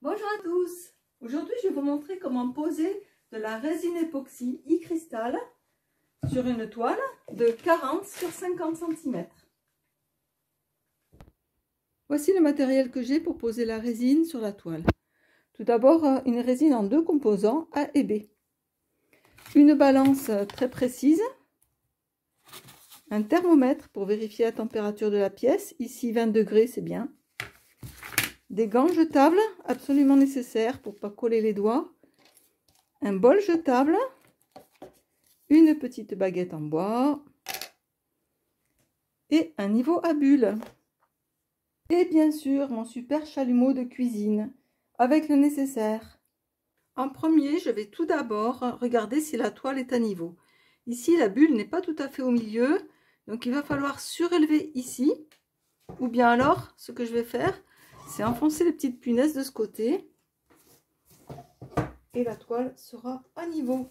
Bonjour à tous. Aujourd'hui, je vais vous montrer comment poser de la résine époxy e-cristal sur une toile de 40 sur 50 cm. Voici le matériel que j'ai pour poser la résine sur la toile. Tout d'abord, une résine en deux composants, A et B. Une balance très précise. Un thermomètre pour vérifier la température de la pièce. Ici, 20 degrés, c'est bien. Des gants jetables, absolument nécessaires pour ne pas coller les doigts. Un bol jetable. Une petite baguette en bois. Et un niveau à bulles. Et bien sûr, mon super chalumeau de cuisine, avec le nécessaire. En premier, je vais tout d'abord regarder si la toile est à niveau. Ici, la bulle n'est pas tout à fait au milieu, donc il va falloir surélever ici. Ou bien alors, ce que je vais faire, c'est enfoncer les petites punaises de ce côté. Et la toile sera à niveau.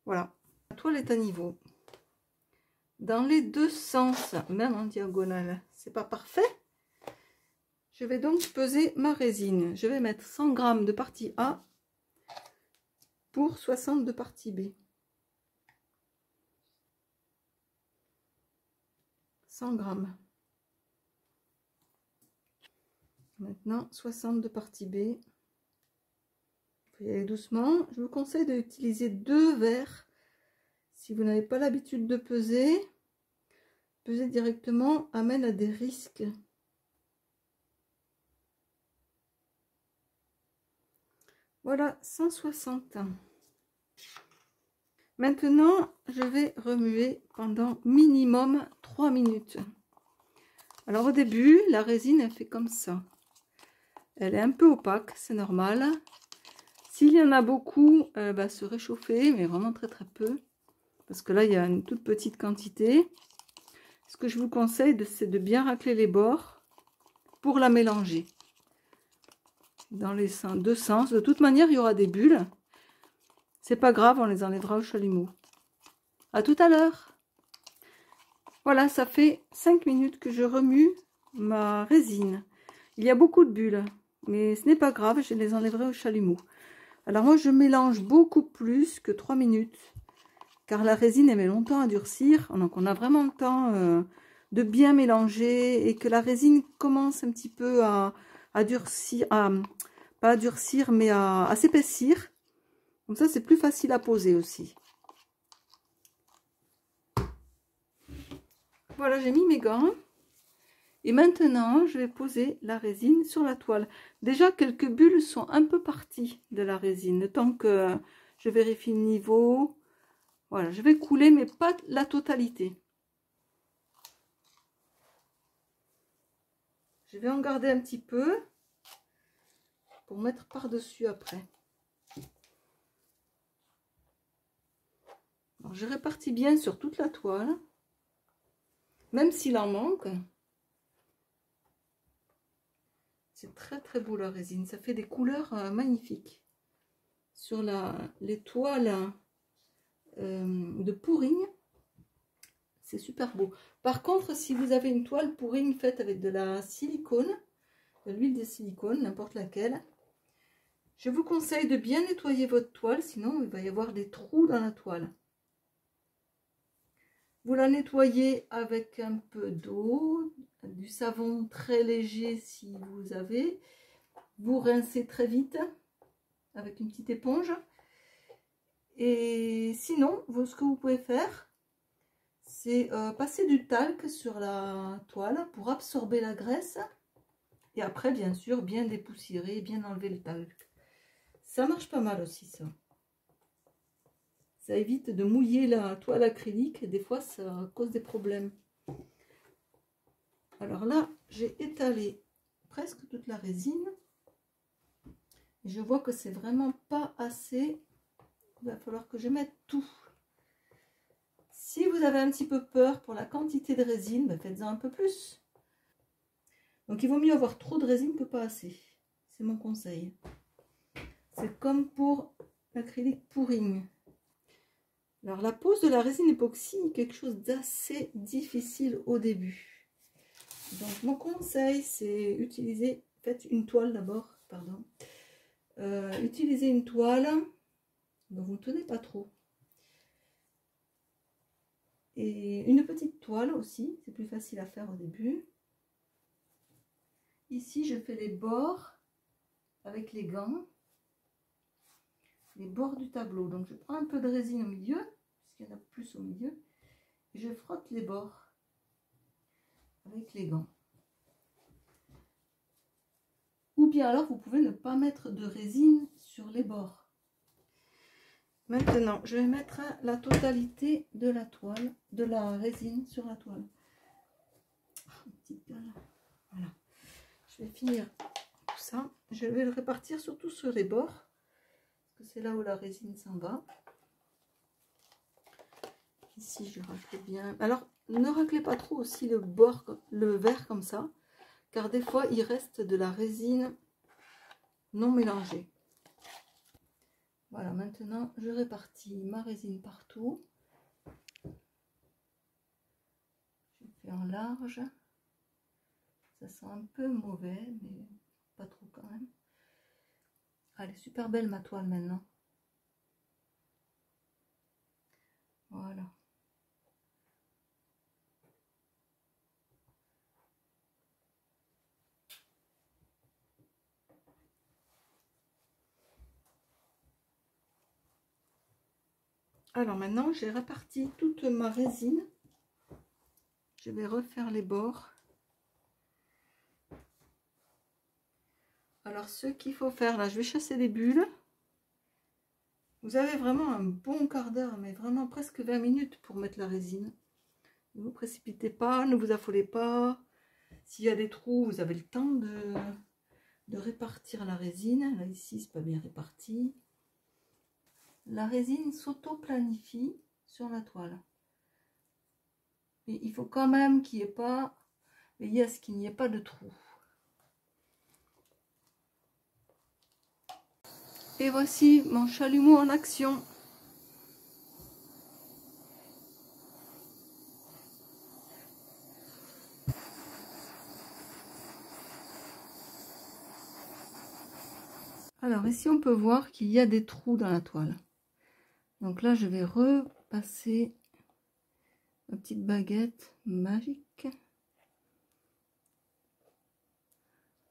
Voilà, la toile est à niveau. Dans les deux sens, même en diagonale, c'est pas parfait. Je vais donc peser ma résine. Je vais mettre 100 g de partie A pour 60 de partie B. 100 g. Maintenant, 60 de partie B. Il faut y aller doucement. Je vous conseille d'utiliser 2 verres. Si vous n'avez pas l'habitude de peser, peser directement amène à des risques. Voilà, 160. Maintenant, je vais remuer pendant minimum 3 minutes. Alors au début, la résine, elle fait comme ça. Elle est un peu opaque, c'est normal. S'il y en a beaucoup, elle va se réchauffer, mais vraiment très très peu. Parce que là, il y a une toute petite quantité. Ce que je vous conseille, c'est de bien racler les bords pour la mélanger. Dans les deux sens. De toute manière, il y aura des bulles. C'est pas grave, on les enlèvera au chalumeau. À tout à l'heure. Voilà, ça fait 5 minutes que je remue ma résine. Il y a beaucoup de bulles, mais ce n'est pas grave, je les enlèverai au chalumeau. Alors moi, je mélange beaucoup plus que 3 minutes, car la résine, elle met longtemps à durcir. Donc on a vraiment le temps de bien mélanger et que la résine commence un petit peu à durcir, pas à durcir, mais à s'épaissir. Comme ça, c'est plus facile à poser aussi. Voilà, j'ai mis mes gants. Et maintenant, je vais poser la résine sur la toile. Déjà, quelques bulles sont un peu parties de la résine. Le temps que je vérifie le niveau. Voilà, je vais couler, mais pas la totalité. Je vais en garder un petit peu pour mettre par-dessus après. Alors, je répartis bien sur toute la toile, même s'il en manque. C'est très très beau la résine, ça fait des couleurs magnifiques. Sur les toiles de pourring, c'est super beau. Par contre, si vous avez une toile pourring faite avec de la silicone, de l'huile de silicone, n'importe laquelle, je vous conseille de bien nettoyer votre toile, sinon il va y avoir des trous dans la toile. Vous la nettoyez avec un peu d'eau, du savon très léger si vous avez. Vous rincez très vite avec une petite éponge. Et sinon, ce que vous pouvez faire, c'est passer du talc sur la toile pour absorber la graisse. Et après, bien sûr, bien dépoussiérer, bien enlever le talc. Ça marche pas mal aussi, ça. Ça évite de mouiller la toile acrylique. Des fois, ça cause des problèmes. Alors là, j'ai étalé presque toute la résine. Et je vois que c'est vraiment pas assez. Il va falloir que je mette tout. Si vous avez un petit peu peur pour la quantité de résine, ben faites-en un peu plus. Donc il vaut mieux avoir trop de résine que pas assez. C'est mon conseil. C'est comme pour l'acrylique pourring. Alors la pose de la résine époxy est quelque chose d'assez difficile au début. Donc mon conseil, c'est utiliser, faites une toile d'abord, pardon. Utilisez une toile dont vous ne tenez pas trop. Et une petite toile aussi, c'est plus facile à faire au début. Ici, je fais les bords avec les gants, les bords du tableau. Donc je prends un peu de résine au milieu, puisqu'il y en a plus au milieu, et je frotte les bords avec les gants. Ou bien alors, vous pouvez ne pas mettre de résine sur les bords. Maintenant, je vais mettre la totalité de la toile, de la résine sur la toile. Une petite balle. Voilà. Je vais finir tout ça. Je vais le répartir surtout sur les bords, parce que c'est là où la résine s'en va. Ici, je racle bien. Alors, ne raclez pas trop aussi le bord, le verre comme ça, car des fois, il reste de la résine non mélangée. Voilà, maintenant, je répartis ma résine partout. Je fais en large. Ça sent un peu mauvais, mais pas trop quand même. Elle est super belle ma toile maintenant. Voilà. Alors maintenant, j'ai réparti toute ma résine. Je vais refaire les bords. Alors ce qu'il faut faire là, je vais chasser les bulles. Vous avez vraiment un bon quart d'heure, mais vraiment presque 20 minutes pour mettre la résine. Ne vous précipitez pas, ne vous affolez pas. S'il y a des trous, vous avez le temps de répartir la résine. Là ici, c'est pas bien réparti. La résine s'auto-planifie sur la toile. Et il faut quand même qu'il n'y ait pas, veillez à ce qu'il n'y ait pas de trous. Et voici mon chalumeau en action. Alors ici on peut voir qu'il y a des trous dans la toile. Donc là je vais repasser ma petite baguette magique.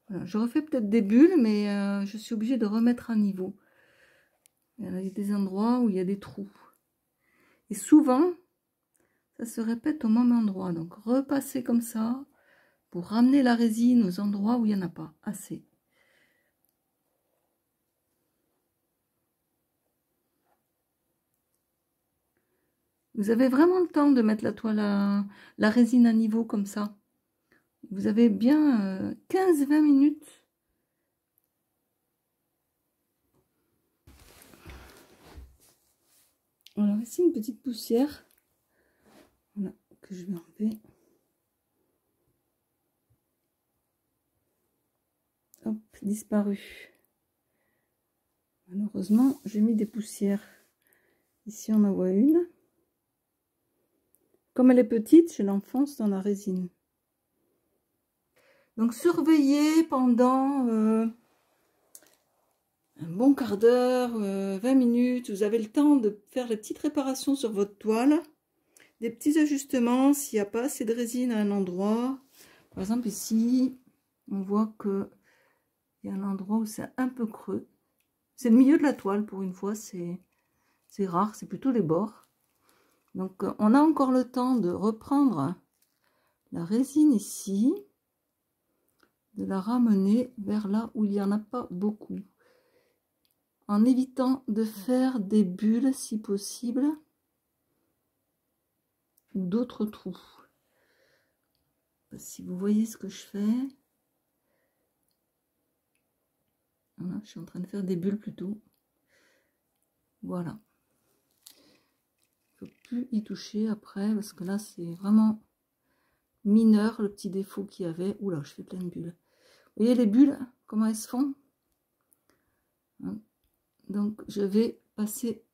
Voilà, je refais peut-être des bulles, mais je suis obligée de remettre à niveau. Il y a des endroits où il y a des trous. Et souvent, ça se répète au même endroit. Donc repasser comme ça pour ramener la résine aux endroits où il n'y en a pas assez. Vous avez vraiment le temps de mettre la toile la résine à niveau comme ça. Vous avez bien 15-20 minutes. Alors ici une petite poussière. Voilà, que je vais enlever. Hop, disparu. Malheureusement, j'ai mis des poussières. Ici on en voit une. Comme elle est petite, je l'enfonce dans la résine. Donc surveillez pendant un bon quart d'heure, 20 minutes. Vous avez le temps de faire les petites réparations sur votre toile. Des petits ajustements s'il n'y a pas assez de résine à un endroit. Par exemple ici, on voit que il y a un endroit où c'est un peu creux. C'est le milieu de la toile pour une fois, c'est rare, c'est plutôt les bords. Donc on a encore le temps de reprendre la résine ici, de la ramener vers là où il n'y en a pas beaucoup, en évitant de faire des bulles si possible, ou d'autres trous. Si vous voyez ce que je fais, voilà, je suis en train de faire des bulles plutôt. Voilà. Il ne faut plus y toucher après, parce que là c'est vraiment mineur le petit défaut qu'il y avait. Oula, je fais plein de bulles. Vous voyez les bulles, comment elles se font? Donc je vais passer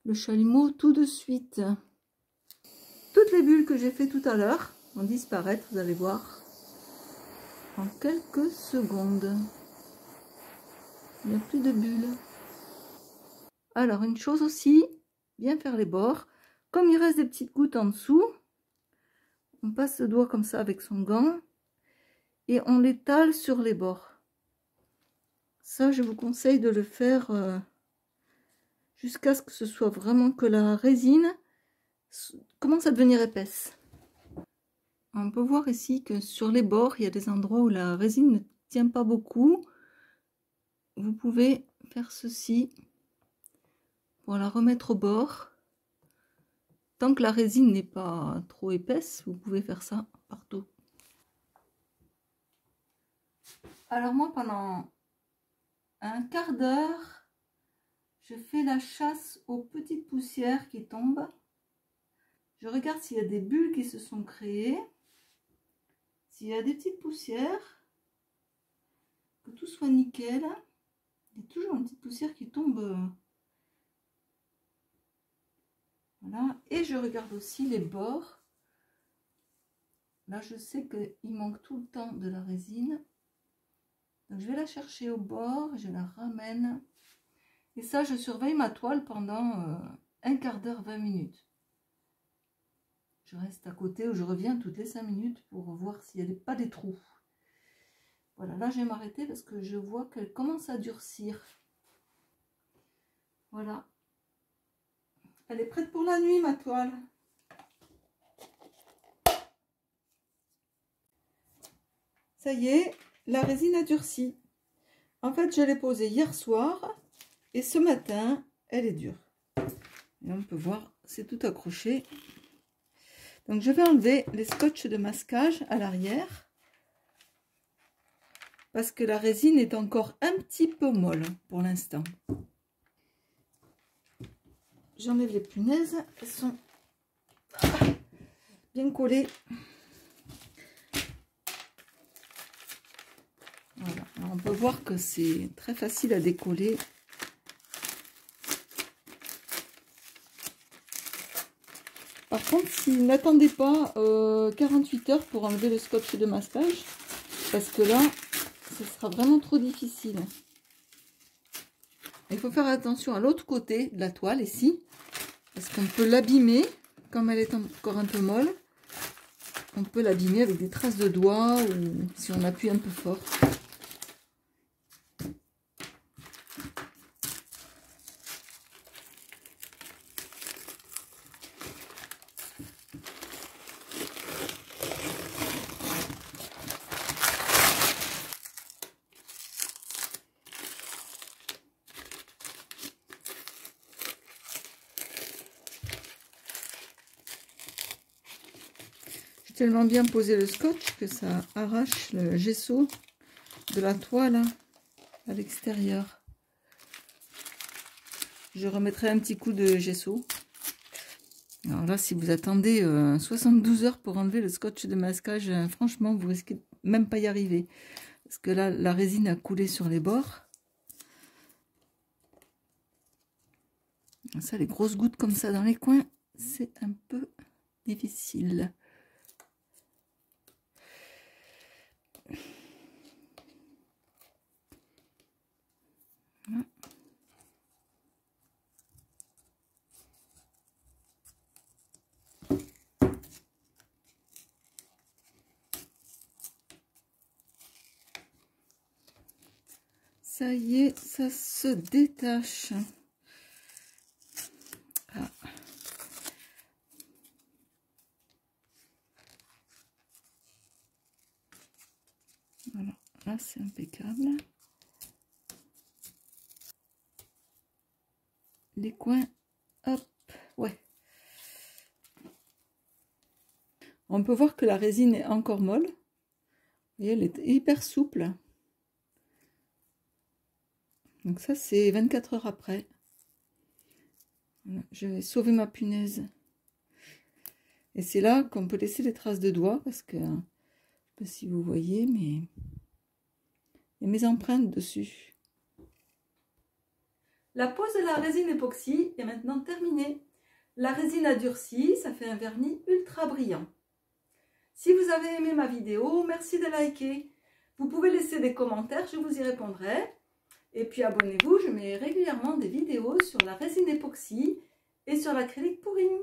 le chalumeau tout de suite. Toutes les bulles que j'ai fait tout à l'heure, vont disparaître, vous allez voir, en quelques secondes. Il n'y a plus de bulles. Alors, une chose aussi, bien faire les bords. Comme il reste des petites gouttes en dessous, on passe le doigt comme ça avec son gant et on l'étale sur les bords. Ça, je vous conseille de le faire jusqu'à ce que ce soit vraiment que la résine commence à devenir épaisse. On peut voir ici que sur les bords, il y a des endroits où la résine ne tient pas beaucoup. Vous pouvez faire ceci pour la remettre au bord. Tant que la résine n'est pas trop épaisse, vous pouvez faire ça partout. Alors moi, pendant un quart d'heure, je fais la chasse aux petites poussières qui tombent. Je regarde s'il y a des bulles qui se sont créées. S'il y a des petites poussières, que tout soit nickel. Il y a toujours une petite poussière qui tombe. Voilà. Et je regarde aussi les bords. Là, je sais qu'il manque tout le temps de la résine. Donc, je vais la chercher au bord, je la ramène. Et ça, je surveille ma toile pendant un quart d'heure, 20 minutes. Je reste à côté ou je reviens toutes les 5 minutes pour voir s'il n'y a pas des trous. Voilà, là, je vais m'arrêter parce que je vois qu'elle commence à durcir. Voilà. Elle est prête pour la nuit, ma toile. Ça y est, la résine a durci. En fait, je l'ai posée hier soir et ce matin, elle est dure. Et on peut voir, c'est tout accroché. Donc, je vais enlever les scotch de masquage à l'arrière parce que la résine est encore un petit peu molle pour l'instant. J'enlève les punaises, elles sont bien collées. Voilà. Alors, on peut voir que c'est très facile à décoller. Par contre, n'attendez pas 48 heures pour enlever le scotch de masquage, parce que là, ce sera vraiment trop difficile. Il faut faire attention à l'autre côté de la toile, ici, parce qu'on peut l'abîmer, comme elle est encore un peu molle. On peut l'abîmer avec des traces de doigts, ou si on appuie un peu fort. Tellement bien posé le scotch que ça arrache le gesso de la toile à l'extérieur. Je remettrai un petit coup de gesso. Alors là, si vous attendez 72 heures pour enlever le scotch de masquage, franchement, vous risquez même pas y arriver. Parce que là, la résine a coulé sur les bords. Ça, les grosses gouttes comme ça dans les coins, c'est un peu difficile. Ça y est, ça se détache. Ah. Voilà, là c'est impeccable. Les coins, hop, ouais. On peut voir que la résine est encore molle. Et elle est hyper souple. Donc ça, c'est 24 heures après. Voilà, je vais sauver ma punaise. Et c'est là qu'on peut laisser les traces de doigts, parce que, je ne sais pas si vous voyez, mais il y a mes empreintes dessus. La pose de la résine époxy est maintenant terminée. La résine a durci, ça fait un vernis ultra brillant. Si vous avez aimé ma vidéo, merci de liker. Vous pouvez laisser des commentaires, je vous y répondrai. Et puis abonnez-vous, je mets régulièrement des vidéos sur la résine époxy et sur l'acrylique pouring.